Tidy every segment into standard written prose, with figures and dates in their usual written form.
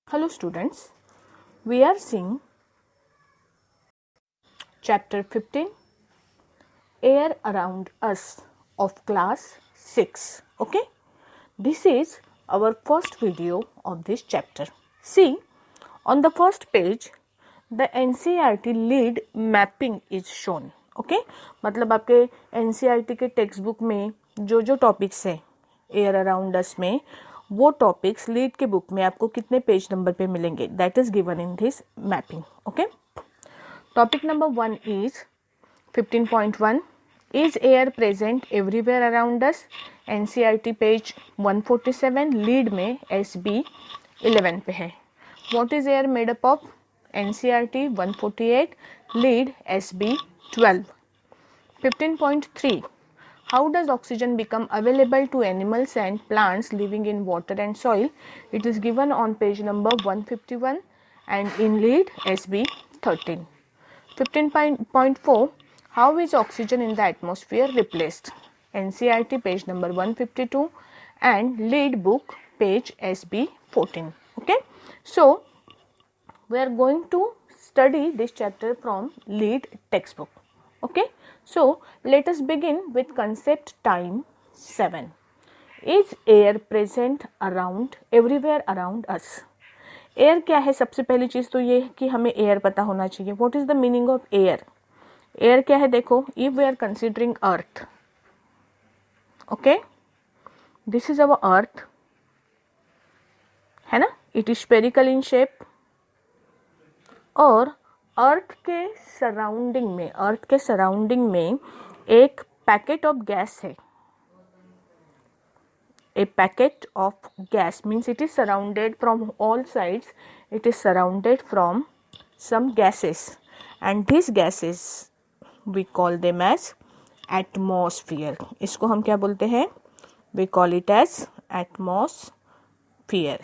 Hello students, we are seeing chapter 15 Air Around Us of class 6. Okay, this is our first video of this chapter. See, on the first page the NCERT lead mapping is shown. Okay, मतलब आपके NCERT के text book में जो topics है air around us में वो topics lead के book में आपको कितने पेज नंबर पे मिलेंगे, that is given in this mapping. Okay, topic number 1 is 15.1 is air present everywhere around us. NCERT page 147, lead में SB 11 पे है. What is air made up of? NCERT 148, lead SB 12. 15.3 How does oxygen become available to animals and plants living in water and soil? It is given on page number 151 and in lead SB 13. 15.4 How is oxygen in the atmosphere replaced? NCERT page number 152 and lead book page SB 14. Okay, so we are going to study this chapter from lead textbook. Okay, so let us begin with concept time 7. Is air present around everywhere around us? Air क्या है? सबसे पहली चीज तो ये कि हमें air पता होना चाहिए. What is the meaning of air? Air क्या है? देखो, if we are considering earth, okay, this is our earth, है ना. It is spherical in shape और अर्थ के सराउंडिंग में एक पैकेट ऑफ गैस है. A packet of gas means it is surrounded from all sides. It is surrounded from some gases, and these gases we call them as atmosphere. इसको हम क्या बोलते हैं? We call it as atmosphere.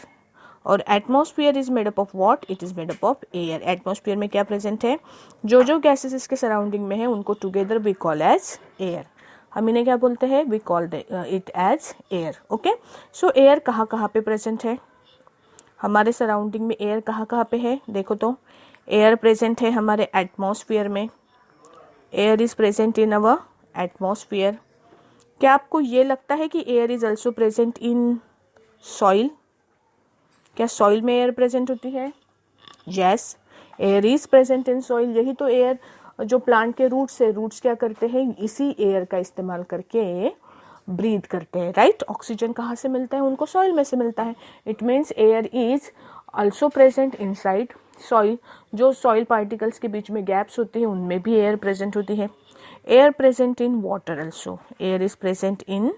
और atmosphere is made up of what? It is made up of air. Atmosphere में क्या present है? जो गैसेस इसके सराउंडिंग में है उनको together we call as air. हम इन्हें क्या बोलते हैं? We call it as air. Okay, so air कहाँ पे प्रेजेंट है? हमारे सराउंडिंग में एयर कहाँ पे है? देखो तो, एयर प्रेजेंट है हमारे एटमॉस्फेयर में. Air is present in our atmosphere. क्या आपको ये लगता है कि air is also present in soil? क्या सॉइल में एयर प्रेजेंट होती है? Yes, air is present in soil. यही तो एयर जो प्लांट के रूट्स क्या करते हैं? इसी एयर का इस्तेमाल करके ब्रीथ करते हैं, राइट. ऑक्सीजन कहाँ से मिलता है? उनको सॉइल में से मिलता है. It means air is also present inside soil. जो सॉइल पार्टिकल्स के बीच में गैप्स होती हैं उनमें भी एयर प्रेजेंट होती है. Air present in water also. Air is present in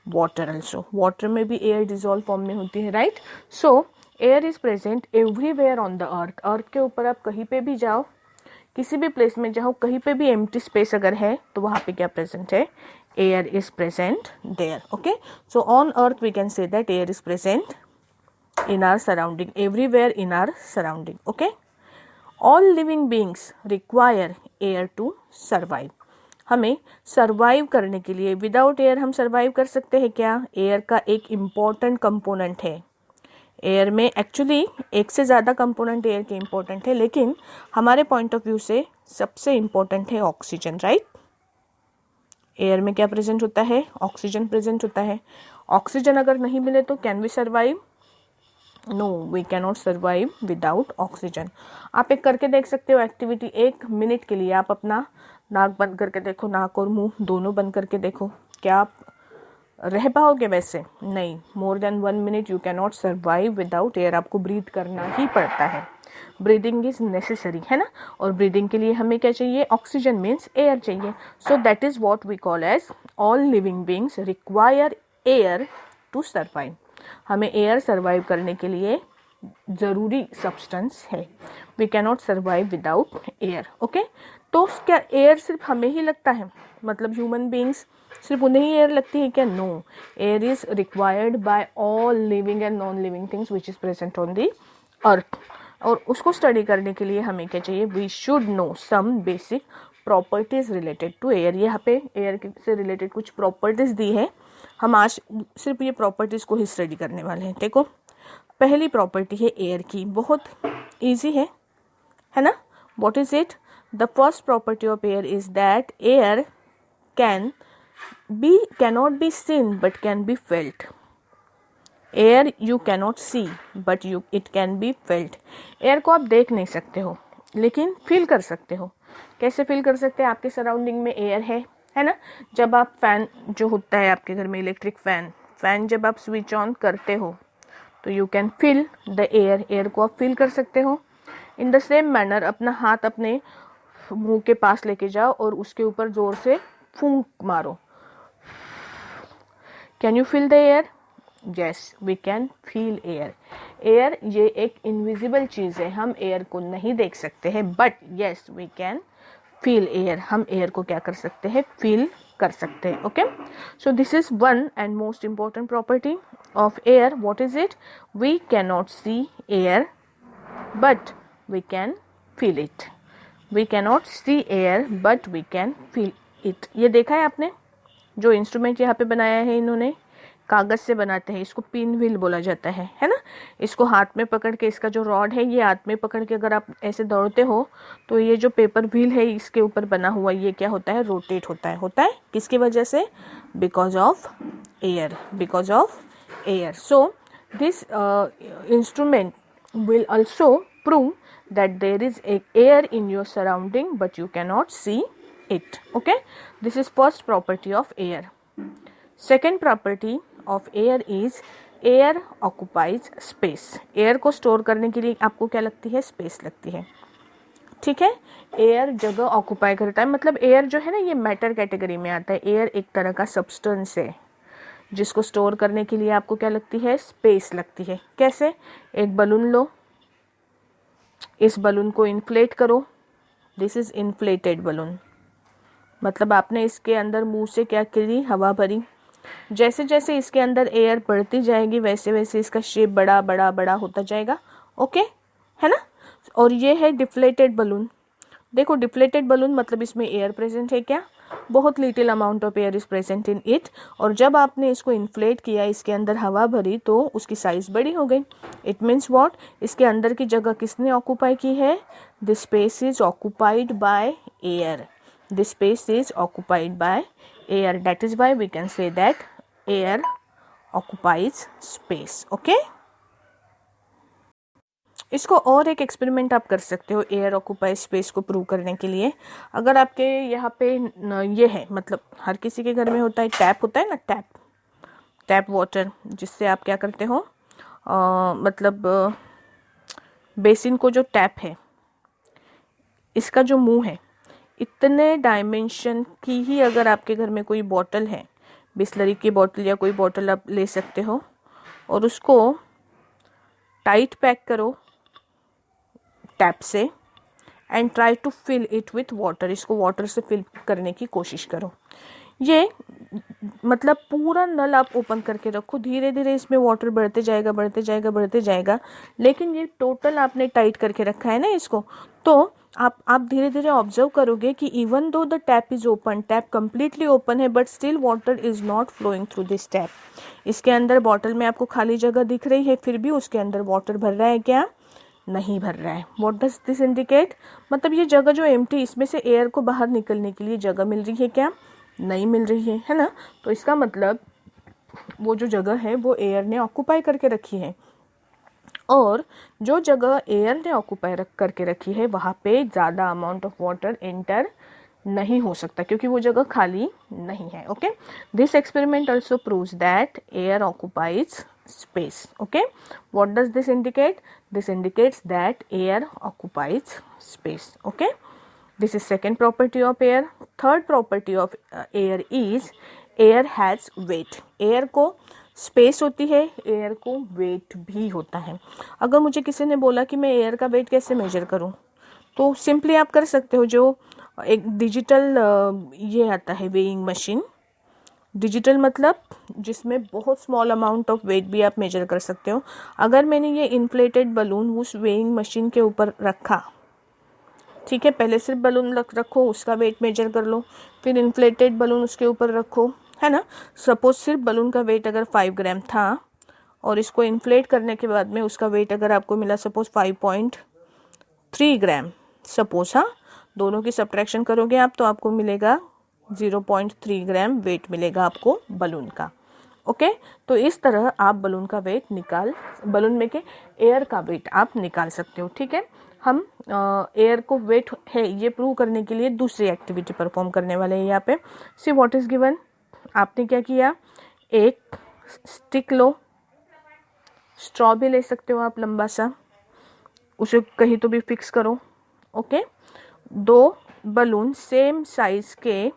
water also. Water में भी एयर डिजोल्व फॉर्म में होती है, right. So air is present everywhere on the earth. Earth के ऊपर आप कहीं पे भी जाओ, किसी भी प्लेस में जाओ, कहीं पे भी एम्प्टी स्पेस अगर है तो वहाँ पे क्या प्रेजेंट है? Air is present there. Okay, so on earth we can say that air is present in our surrounding, everywhere in our surrounding. Okay, all living beings require air to survive. हमें survive करने के लिए without air हम survive कर सकते हैं क्या? Air का एक इम्पॉर्टेंट कंपोनेंट है. एयर में एक्चुअली एक से ज़्यादा कंपोनेंट एयर के इम्पोर्टेंट है, लेकिन हमारे पॉइंट ऑफ व्यू से सबसे इम्पोर्टेंट है ऑक्सीजन, राइट. एयर में क्या प्रेजेंट होता है? ऑक्सीजन प्रेजेंट होता है. ऑक्सीजन अगर नहीं मिले तो can we survive? No, we can not survive without oxygen. आप एक करके देख सकते हो एक्टिविटी. 1 मिनट के लिए आप अपना नाक बंद करके देखो, नाक और मुंह दोनों बंद करके देखो. क्या आप रह पाओगे? वैसे नहीं. More than 1 minute you can not survive without air. आपको ब्रीथ करना ही पड़ता है. ब्रीदिंग इज नेसेसरी, है ना. और ब्रीदिंग के लिए हमें क्या चाहिए? ऑक्सीजन मीन्स एयर चाहिए. So that is what we call as all living beings require air to survive. हमें एयर सर्वाइव करने के लिए ज़रूरी सब्सटेंस है. We can not survive without air. Okay, तो क्या एयर सिर्फ हमें ही लगता है? मतलब ह्यूमन बींग्स सिर्फ उन्हें ही एयर लगती है क्या? No, air is required by all living and non living things which is present on the earth. और उसको स्टडी करने के लिए हमें क्या चाहिए? We should know some basic properties related to air. यहाँ पे एयर से रिलेटेड कुछ प्रॉपर्टीज दी है. हम आज सिर्फ ये प्रॉपर्टीज को ही स्टडी करने वाले हैं. देखो, पहली प्रॉपर्टी है एयर की, बहुत इजी है ना. What is it? The first property of air is that air cannot be seen but can be felt. Air you cannot see but it can be felt. Air को आप देख नहीं सकते हो लेकिन फील कर सकते हो. कैसे फील कर सकते हैं? आपके सराउंडिंग में एयर है ना. जब आप फैन जो होता है आपके घर में, इलेक्ट्रिक फैन जब आप स्विच ऑन करते हो तो you can feel the air को आप फील कर सकते हो. इन द सेम मैनर अपना हाथ अपने मुंह के पास लेके जाओ और उसके ऊपर जोर से फूंक मारो. Can you feel the air? Yes, we can feel air. Air ये एक इनविजिबल चीज है, हम एयर को नहीं देख सकते हैं, but yes we can feel air. हम एयर को क्या कर सकते हैं? फील कर सकते हैं. Okay, so this is one and most important property of air. What is it? We can not see air but we can feel it. We can not see air but we can feel it. ये देखा है आपने? जो instrument यहाँ पे बनाया है इन्होंने, कागज से बनाते हैं, इसको पिन व्हील बोला जाता है ना. इसको हाथ में पकड़ के, इसका जो रॉड है ये हाथ में पकड़ के अगर आप ऐसे दौड़ते हो तो ये जो पेपर व्हील है इसके ऊपर बना हुआ ये क्या होता है? रोटेट होता है. किसकी वजह से? Because of air. So this instrument will also prove that there is air in your surrounding but you cannot see it. Okay, this is first property of air. Second property of air is air occupies space. air को store करने के लिए आपको क्या लगती है? Space लगती है. ठीक है, एयर जगह ऑक्यूपाई करता है. मतलब एयर जो है ना ये मैटर कैटेगरी में आता है. एयर एक तरह का सब्सटेंस है जिसको स्टोर करने के लिए आपको क्या लगती है? स्पेस लगती है. कैसे? एक बलून लो, इस बलून को इन्फ्लेट करो. This is inflated balloon. मतलब आपने इसके अंदर मुंह से क्या करी? हवा भरी. जैसे जैसे इसके अंदर एयर बढ़ती जाएगी वैसे वैसे इसका शेप बड़ा बड़ा बड़ा होता जाएगा. ओके, है ना. और ये है डिफ्लेटेड बलून. देखो डिफ्लेटेड बलून मतलब इसमें एयर प्रेजेंट है क्या? बहुत little amount of air is present in it. और जब आपने इसको इन्फ्लेट किया, इसके अंदर हवा भरी तो उसकी साइज बड़ी हो गई. It means what? इसके अंदर की जगह किसने ऑक्यूपाई की है? The space is occupied by air. The space is occupied by air. That is why we can say that air occupies space. Okay, इसको और एक एक्सपेरिमेंट आप कर सकते हो एयर ऑक्यूपाई स्पेस को प्रूव करने के लिए. अगर आपके यहाँ पे ये है, मतलब हर किसी के घर में होता है, टैप होता है ना, टैप वाटर, जिससे आप क्या करते हो, मतलब बेसिन को जो टैप है इसका जो मुंह है, इतने डायमेंशन की ही अगर आपके घर में कोई बॉटल है, बिस्लरी की बॉटल या कोई बॉटल आप ले सकते हो और उसको टाइट पैक करो टैप से and try to fill it with water. इसको वाटर से फिल करने की कोशिश करो. ये मतलब पूरा नल आप ओपन करके रखो, धीरे धीरे इसमें वाटर बढ़ते जाएगा. लेकिन ये टोटल आपने टाइट करके रखा है ना इसको, तो आप धीरे धीरे ऑब्जर्व करोगे कि even though the tap is open, tap completely open है, but still water is not flowing through this tap. इसके अंदर बॉटल में आपको खाली जगह दिख रही है, फिर भी उसके अंदर वाटर भर रहा है क्या? नहीं भर रहा है. What does this indicate? मतलब ये जगह जो एम्प्टी, इसमें से एयर को बाहर निकलने के लिए जगह मिल रही है क्या? नहीं मिल रही है ना. तो इसका मतलब वो जो जगह है वो एयर ने ऑक्यूपाई करके रखी है, और जो जगह एयर ने ऑक्यूपाई करके रखी है वहाँ पे ज़्यादा अमाउंट ऑफ वाटर एंटर नहीं हो सकता क्योंकि वो जगह खाली नहीं है. Okay, this experiment also proves that air occupies space. Okay, what does this indicate? This indicates that air occupies space. Okay, this is second property of air. Third property of air is air has weight. air को space होती है, air को weight भी होता है. अगर मुझे किसी ने बोला कि मैं air का weight कैसे measure करूं, तो simply आप कर सकते हो, जो एक डिजिटल ये आता है weighing machine. डिजिटल मतलब जिसमें बहुत स्मॉल अमाउंट ऑफ वेट भी आप मेजर कर सकते हो. अगर मैंने ये इन्फ्लेटेड बलून उस वेइंग मशीन के ऊपर रखा, ठीक है, पहले सिर्फ बलून रखो, उसका वेट मेजर कर लो, फिर इन्फ्लेटेड बलून उसके ऊपर रखो, है ना. सपोज सिर्फ बलून का वेट अगर 5 ग्राम था और इसको इन्फ्लेट करने के बाद में उसका वेट अगर आपको मिला सपोज 5.3 ग्राम, सपोज, हाँ, दोनों की सब्ट्रैक्शन करोगे आप तो आपको मिलेगा 0.3 ग्राम वेट मिलेगा आपको बलून का। ओके, तो इस तरह आप बलून का वेट बलून में के एयर का वेट आप निकाल सकते हो। ठीक है, हम एयर को वेट है ये प्रूव करने के लिए दूसरी एक्टिविटी परफॉर्म करने वाले हैं यहाँ पे। सी व्हाट इज गिवन, आपने क्या किया, एक स्टिक लो, स्ट्रॉ भी ले सकते हो आप लंबा सा, उसे कहीं तो भी फिक्स करो। ओके, 2 बलून सेम साइज के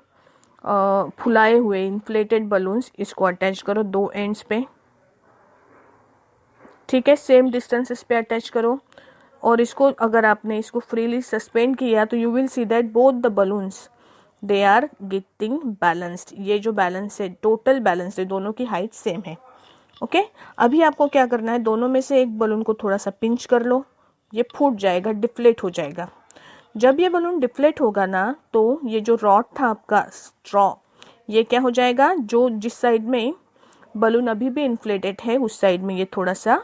फुलाए हुए इन्फ्लेटेड बलून्स, इसको अटैच करो 2 एंड्स पे। ठीक है, सेम डिस्टेंसेस पे अटैच करो और इसको अगर आपने इसको फ्रीली सस्पेंड किया तो you will see that both the balloons they are getting balanced. ये जो बैलेंस है, टोटल बैलेंस है, दोनों की हाइट सेम है। ओके, अभी आपको क्या करना है, दोनों में से एक बलून को थोड़ा सा पिंच कर लो, ये फूट जाएगा, डिफ्लेट हो जाएगा। जब ये बलून डिफ्लेट होगा ना तो ये जो रॉड था आपका स्ट्रॉ, ये क्या हो जाएगा, जो जिस साइड में बलून अभी भी इन्फ्लेटेड है उस साइड में ये थोड़ा सा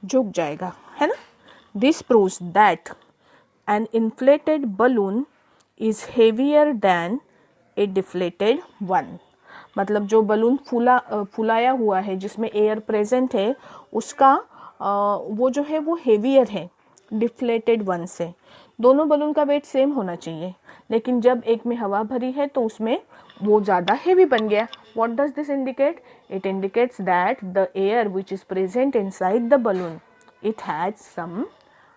झुक जाएगा, है ना। This proves that an inflated balloon is heavier than a deflated one. मतलब जो बलून फुलाया हुआ है जिसमें एयर प्रेजेंट है उसका वो जो है वो हेवियर है डिफ्लेटेड वन से। दोनों बलून का वेट सेम होना चाहिए, लेकिन जब एक में हवा भरी है तो उसमें वो ज़्यादा हेवी बन गया। What does this indicate, it indicates that the air which is present inside the balloon it has some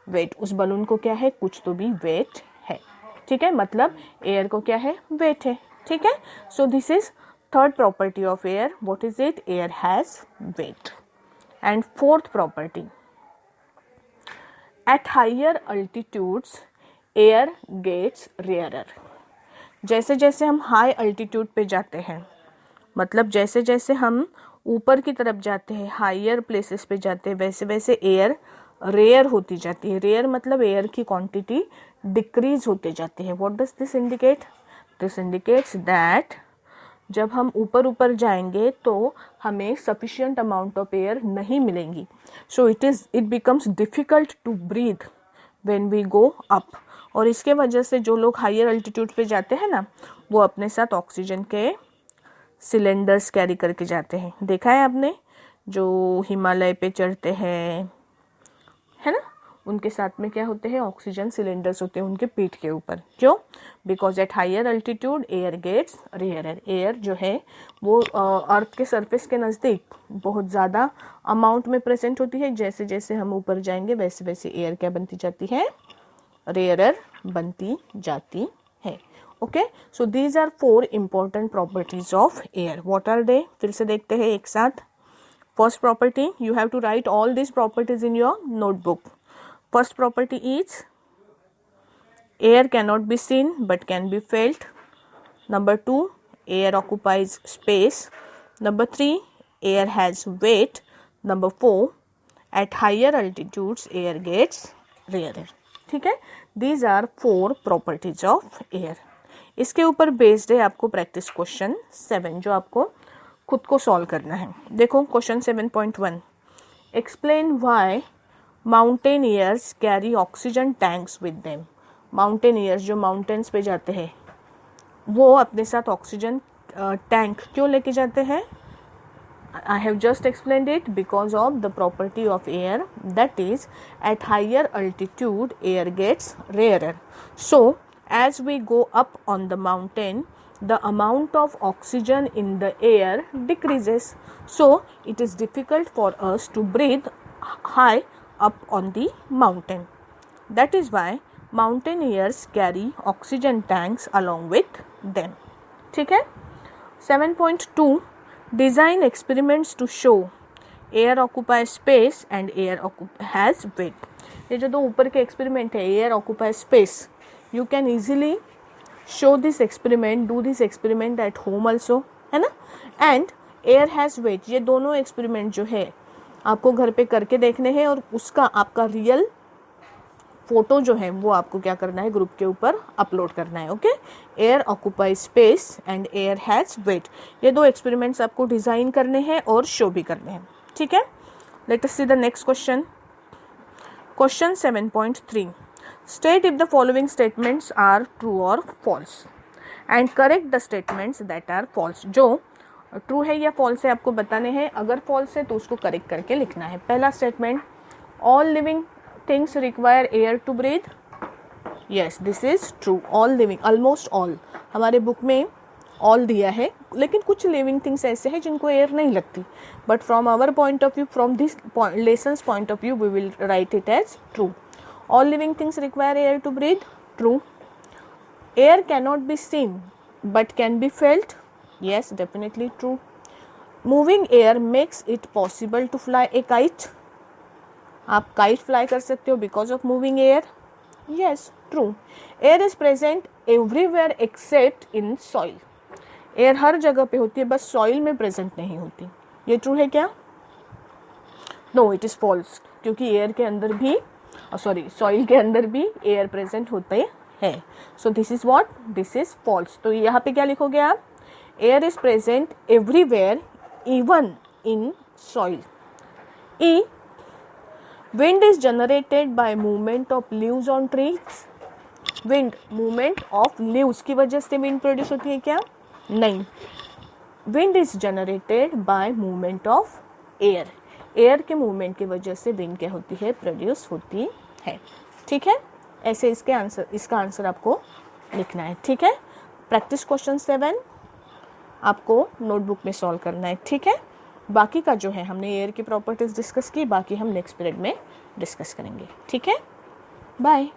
weight. उस बलून को क्या है, कुछ तो भी वेट है। ठीक है, मतलब एयर को क्या है, वेट है। ठीक है, so this is third property of air, what is it, air has weight. And fourth property, at higher altitudes air gets rarer। जैसे जैसे हम हाई अल्टीट्यूड पे जाते हैं, मतलब जैसे जैसे हम ऊपर की तरफ जाते हैं, हायर प्लेसेस पे जाते हैं, वैसे वैसे एयर रेयर होती जाती है। रेयर मतलब एयर की क्वांटिटी डिक्रीज होते जाती है। What does this indicate, this indicates that जब हम ऊपर जाएंगे तो हमें सफिशिएंट अमाउंट ऑफ एयर नहीं मिलेंगी। So it becomes difficult to breathe when we go up. और इसके वजह से जो लोग हायर अल्टीट्यूड पे जाते हैं ना, वो अपने साथ ऑक्सीजन के सिलेंडर्स कैरी करके जाते हैं। देखा है आपने, जो हिमालय पे चढ़ते हैं, है ना, उनके साथ में क्या होते हैं, ऑक्सीजन सिलेंडर्स होते हैं उनके पीठ के ऊपर। क्यों, because at higher altitude air gets rarer. Air जो है वो अर्थ के सरफेस के नज़दीक बहुत ज़्यादा अमाउंट में प्रेजेंट होती है। जैसे जैसे हम ऊपर जाएंगे वैसे वैसे एयर क्या बनती जाती है, रेयरर बनती जाती है। Okay, so these are 4 important properties of air. What are they, फिर से देखते हैं एक साथ। First property, you have to write all this properties in your notebook. First property is air cannot be seen but can be felt. Number 2, air occupies space. Number 3, air has weight. Number 4, at higher altitudes air gets rarer. ठीक है, these are 4 properties of air. इसके ऊपर based है आपको practice question 7 जो आपको खुद को सॉल्व करना है। देखो question 7.1, explain why mountaineers carry oxygen tanks with them. Mountaineers जो माउंटेन्स पे जाते हैं वो अपने साथ ऑक्सीजन टैंक क्यों लेके जाते हैं? I have just explained it, because of the property of air, that is at higher altitude air gets rarer. So as we go up on the mountain, the amount of oxygen in the air decreases, so it is difficult for us to breathe high up on the mountain. That is why mountaineers carry oxygen tanks along with them. ठीक है। 7.2 design experiments to show air occupies space and air has weight. ये जो दो ऊपर के experiment है, air occupies space, you can easily show this experiment, do this experiment at home also, है ना। and air has weight, ये दोनों एक्सपेरिमेंट जो है आपको घर पे करके देखने हैं और उसका आपका रियल फोटो जो है वो आपको क्या करना है, ग्रुप के ऊपर अपलोड करना है। Okay, air occupy space and air has weight, ये दो एक्सपेरिमेंट्स आपको डिज़ाइन करने हैं और शो भी करने हैं। ठीक है, Let us see the next question. Question 7.3. State if the following statements are true or false and correct the statements that are false. जो ट्रू है या फॉल्स है आपको बताने हैं. अगर फॉल्स है तो उसको करेक्ट करके लिखना है. पहला statement, all living things require air to breathe. Yes, this is true. All living, almost all. हमारे बुक में ऑल दिया है, लेकिन कुछ लिविंग थिंग्स ऐसे हैं जिनको एयर नहीं लगती. But from our point of view, from this lesson's point of view, we will write it as true. All living things require air to breathe. True. Air cannot be seen but can be felt. Yes, definitely true. Moving air makes it possible to fly a kite. आप kite fly कर सकते हो because of moving air. Yes, true. Air is present everywhere except in soil. Air हर जगह पे होती है, बस soil में present नहीं होती. ये true है क्या? No, it is false. क्योंकि air के अंदर भी soil के अंदर भी air present होते हैं. So this is what? This is false. तो यहाँ पे क्या लिखोगे आप? Air is present everywhere, even in soil. E. Wind is generated by movement of leaves on trees. Wind, movement of leaves की वजह से wind produce होती है क्या? नहीं. Wind is generated by movement of air. Air के movement की वजह से wind क्या होती है? Produce होती है. ठीक है, ऐसे इसका आंसर आपको लिखना है. ठीक है, प्रैक्टिस क्वेश्चन 7 आपको नोटबुक में सॉल्व करना है. ठीक है, बाकी का जो है हमने एयर की प्रॉपर्टीज डिस्कस की, बाकी हम नेक्स्ट पीरियड में डिस्कस करेंगे. ठीक है, बाय.